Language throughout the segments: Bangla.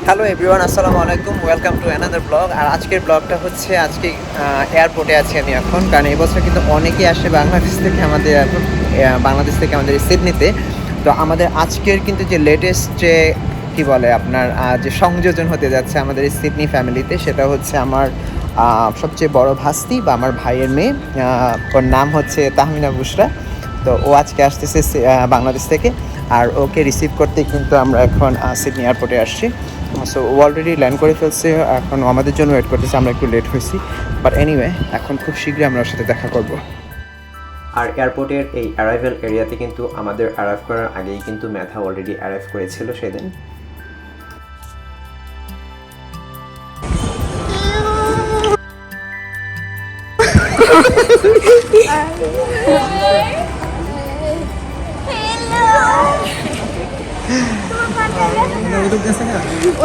হ্যালো এভরিওয়ান, আসসালামু আলাইকুম। Welcome to another blog. আর আজকের ব্লগটা হচ্ছে আজকে এয়ারপোর্টে আছি আমি এখন, কারণ এবছর কিন্তু অনেকেই আসে বাংলাদেশ থেকে আমাদের এয়ারপোর্ট, বাংলাদেশ থেকে আমাদের সিডনিতে। তো আমাদের আজকের কিন্তু যে লেটেস্ট যে কী বলে আপনার যে সংযোজন হতে যাচ্ছে আমাদের এই সিডনি ফ্যামিলিতে, সেটা হচ্ছে আমার সবচেয়ে বড় ভাস্তি বা আমার ভাইয়ের মেয়ে। ওর নাম হচ্ছে তাহমিনা বুশরা। তো ও আজকে আসতেছে বাংলাদেশ থেকে, আর ওকে রিসিভ করতে কিন্তু আমরা এখন সিডনি এয়ারপোর্টে আসছি। সো ও অলরেডি ল্যান্ড করে ফেলছে, এখন আমাদের জন্য ওয়েট করতেছে। আমরা একটু লেট হয়েছি, বাট এনিওয়ে এখন খুব শীঘ্রই আমরা ওর সাথে দেখা করব। আর এয়ারপোর্টের এই অ্যারাইভাল এরিয়াতে কিন্তু আমাদের অ্যারাইভ করার আগেই কিন্তু মেধা অলরেডি অ্যারাইভ করেছিল সেদিন।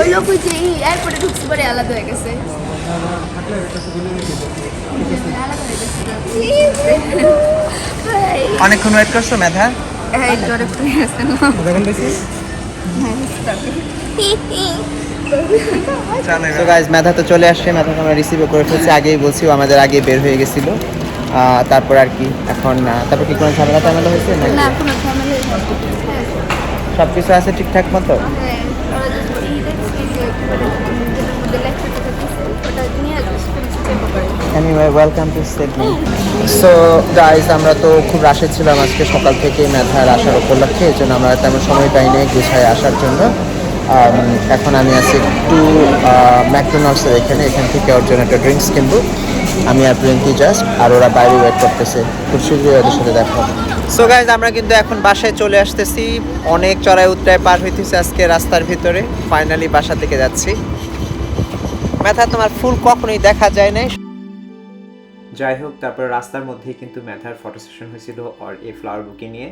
ওই লোক যে এয়ারপোর্টে ঢুকতে পারে আলাদা হয়ে গেছে। অনেকক্ষণ ওয়েট করছো মেধা? তো গাইজ মেধা তো চলে আসছে, মেধাকে আমরা রিসিভও করে ফেলছি। আগেই বলছি, ও আমাদের আগে বের হয়ে গেছিল। তারপর আর কি এখন তারপর কি কোনো ঝামেলা টামেলা হয়েছে না? সব কিছু আছে ঠিকঠাক মতো? Anyway, welcome to Sydney. So guys, আমরা তো খুব রাশে ছিলাম আজকে সকাল থেকে মেধার আসার উপলক্ষে, এই জন্য আমরা তেমন সময় পাইনি গুছায় আসার জন্য। এখন আমি আছি একটু ম্যাকডোনাল্ডসের এখান থেকে ওর জন্য একটা ড্রিঙ্কস কিনবো। আমি আর প্রিন্কি জাস্ট, আর ওরা বাইরে ওয়েট করতেছে। খুব শীঘ্রই ওদের সাথে দেখা হবে। সো গাইজ, আমরা কিন্তু এখন বাসায় চলে আসতেছি। অনেক চড়াই উতরায় পার হইতেছে আজকে রাস্তার ভিতরে। ফাইনালি বাসা থেকে যাচ্ছি। মেধা, তোমার ফুল কখনোই দেখা যায় নাই। যাই হোক, তারপর রাস্তার মধ্যেই কিন্তু মেধার ফটো সেশন হয়েছিল আর এই ফ্লাওয়ার বুকে নিয়ে।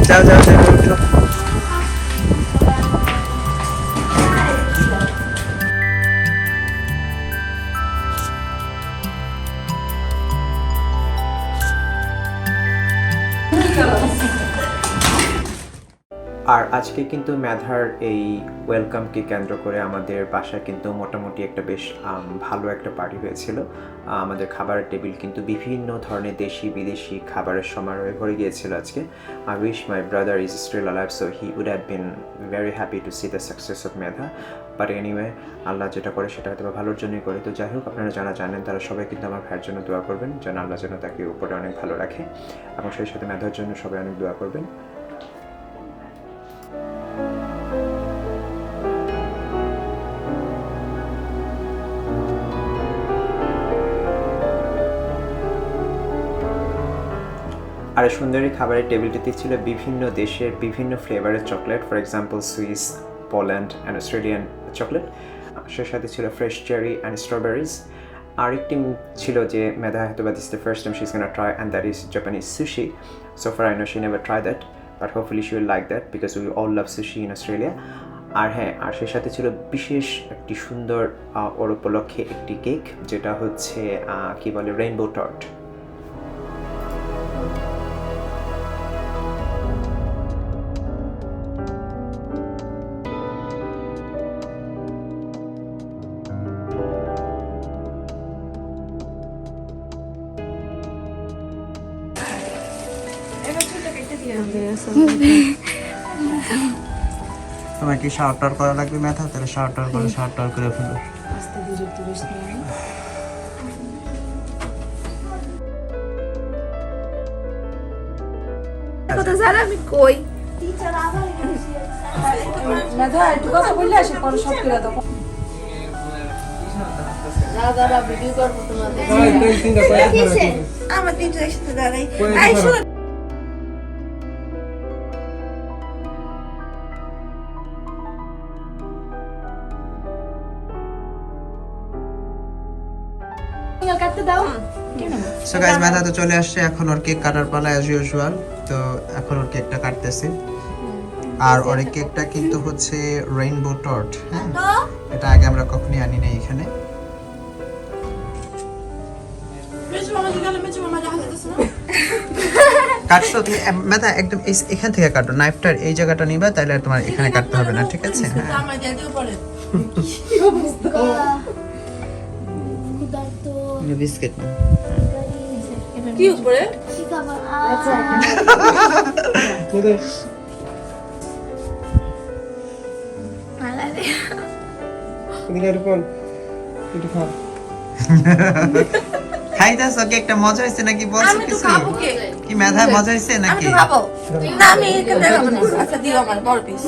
যাও যাও যাও উঠো। আর আজকে কিন্তু মেধার এই ওয়েলকামকে কেন্দ্র করে আমাদের বাসায় কিন্তু মোটামুটি একটা বেশ ভালো একটা পার্টি হয়েছিল। আমাদের খাবারের টেবিল কিন্তু বিভিন্ন ধরনের দেশি বিদেশি খাবারের সমারোহে ভরে গিয়েছিল আজকে। I wish my brother is still alive, so he would have been very happy to see the success of Medha. But anyway, আল্লাহ যেটা করে সেটা হয়তো ভালোর জন্যই করে। তো যাই হোক, আপনারা যারা জানেন তারা সবাই কিন্তু আমার ভাইয়ের জন্য দোয়া করবেন, যেন আল্লাহ যেন তাকে উপরে অনেক ভালো রাখে, এবং সেই সাথে মেধার জন্য সবাই অনেক দোয়া করবেন। আর সুন্দরী খাবারের টেবিলটিতে ছিল বিভিন্ন দেশের বিভিন্ন ফ্লেভারের chocolate, for example Swiss, Poland and Australian chocolate. সে সাথে ছিল ফ্রেশ চেরি অ্যান্ড স্ট্রবেরিজ। আরেকটি ছিল যে মেধা হয়তো বা this the first time she is gonna try, and that is Japanese sushi. So far I know she never try that, but hopefully she will like that because we all love sushi in Australia. আর হ্যাঁ, আর সেই সাথে ছিল বিশেষ একটি সুন্দর ওর উপলক্ষে একটি কেক, যেটা হচ্ছে কি বলে রেইনবো টর্ট। তোমার কি শাওয়ার টাওয়ার করা লাগবে মেধা? তাহলে শাওয়ার টাওয়ার করে ফেলো। কথা স্যার আমি কই মেধা একটু কথা বললে আসে পরে সব করে দাও। দাদা ভিডিও করবো তোমাদের। আমার তিনটা একসাথে দাঁড়াই। কাটতে দাও। সো গাইস, মেধা তো চলে আসছে, এখন ওর কেক কাটার পালা অ্যাজ ইউজুয়াল। তো এখন ওর কেকটা কাটতেছি। আর ওর কেকটা কিন্তু হচ্ছে রেইনবো টর্ট, হ্যাঁ এটা আগে আমরা কখনোই আনি নাই এখানে। কাটছো তুমি মেধা একদম এখান থেকে কাটো, নাইফটার এই জায়গাটা নিবা, তাহলে আর তোমার এখানে কাটতে হবে না, ঠিক আছে? হ্যাঁ বিস্কিট না কি উপরে খাইতেছ কেকটা মজা হয়েছে নাকি বলছো কিছু? কি মেধায় মজা হয়েছে নাকি? না আমি এখানে খাবো না আচ্ছা দিও আমার বড় পিস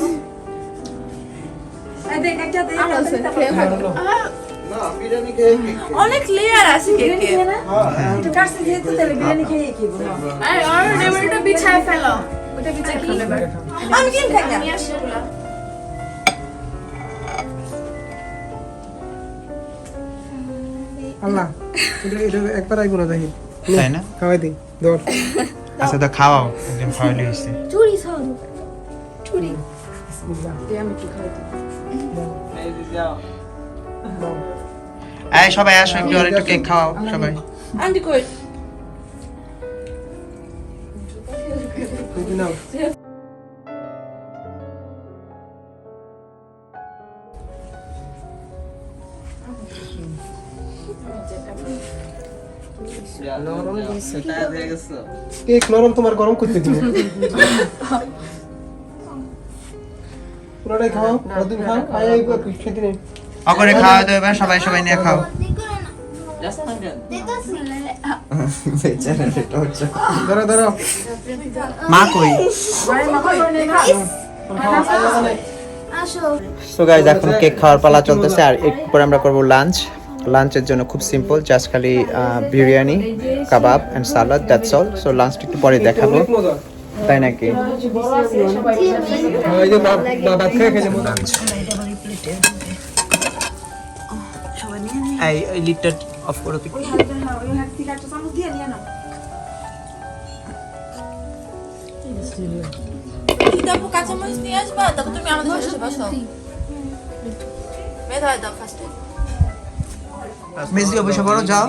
এই দেখ একটা দে অনেক লেয়ার আছে কেকে একটু কাছে দিয়ে তো তাহলে বিরিয়ানি খেয়ে কি বলবো আরে আর টেবিলটা বিছায় ফেলো ওটা বিছায় খেলে আমি কি খাই না আমি আসি ওগুলা আল্লাহ এটা একবার আইবো না দেখি তাই না? খাওয়াই দিই দর আচ্ছা তো খাওয়াও, একদম খাওয়াইলে হয়েছে। চুরি খাও চুরি আমি কি খাই এই সবাই আসো একটু, আর একটু কেক খাওয়াও সবাই। আন্টি কই নাও কেক নরম, তোমার গরম করতে দিব পুরোটাই খাও, প্রতিদিন খাও, আয় খেতে নেই অকরে খাওয়া দেবে, সবাই সবাই নিয়ে খাও। ধরো ধরো মা কই? আসো সো গাইস এখন কেক খাওয়ার পালা চলতেছে, আর একটু পরে আমরা করব লাঞ্চ। লাঞ্চের জন্য খুব সিম্পল, জাস্ট খালি biryani, kebab and salad, that's all. So লাঞ্চটা একটু পরে দেখাবো, অনেক মজা। তাই নাকি? এই যে ভাত খেয়ে খেয়ে মজা। এই লিডটা অফ করো তো। তারপর কাঁচামরিচ নিয়ে আসবা তারপর তুমি আমাদের সাথে বসো মেধা দাও ফার্স্টে মেজি অবশ্য বড় যাও।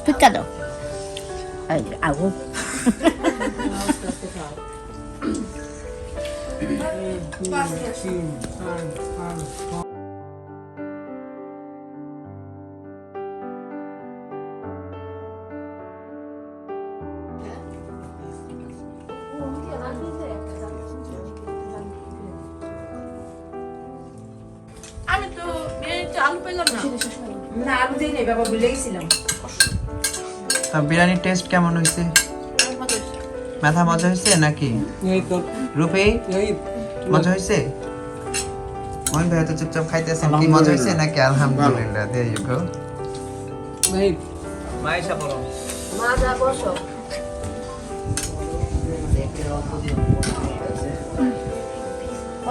Picado. Hago. আমি তো বিরিয়ানিতে আলু পেলাম না না আলু দিই নাই বাবা ভুলে গেছিলাম বিরিয়ানির টেস্ট কেমন হয়েছে? মাথা মজা হয়েছে নাকি? এই তো রূপে এই মজা হয়েছে? মন ভাই তো চুপচাপ খাইতেছেন, কি মজা হয়েছে নাকি? আলহামদুলিল্লাহ, there you go. এই মা যা বসো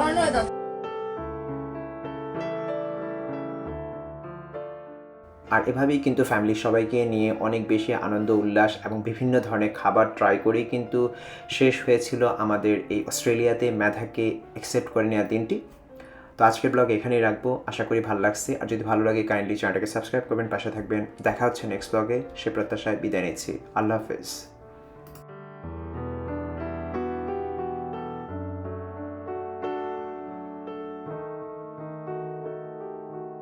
অন্য দাও আর এভাবেই কিন্তু ফ্যামিলির সবাইকে নিয়ে অনেক বেশি আনন্দ উল্লাস এবং বিভিন্ন ধরনের খাবার ট্রাই করেই কিন্তু শেষ হয়েছিল আমাদের এই অস্ট্রেলিয়াতে মেধাকে অ্যাকসেপ্ট করে নেওয়া দিনটি। তো আজকের ব্লগ এখানেই রাখবো, আশা করি ভালো লাগছে। আর যদি ভালো লাগে কাইন্ডলি চ্যানেলটাকে সাবস্ক্রাইব করবেন, পাশে থাকবেন। দেখা হচ্ছে নেক্সট ব্লগে, সে প্রত্যাশায় বিদায় নিচ্ছি। আল্লাহ হাফেজ।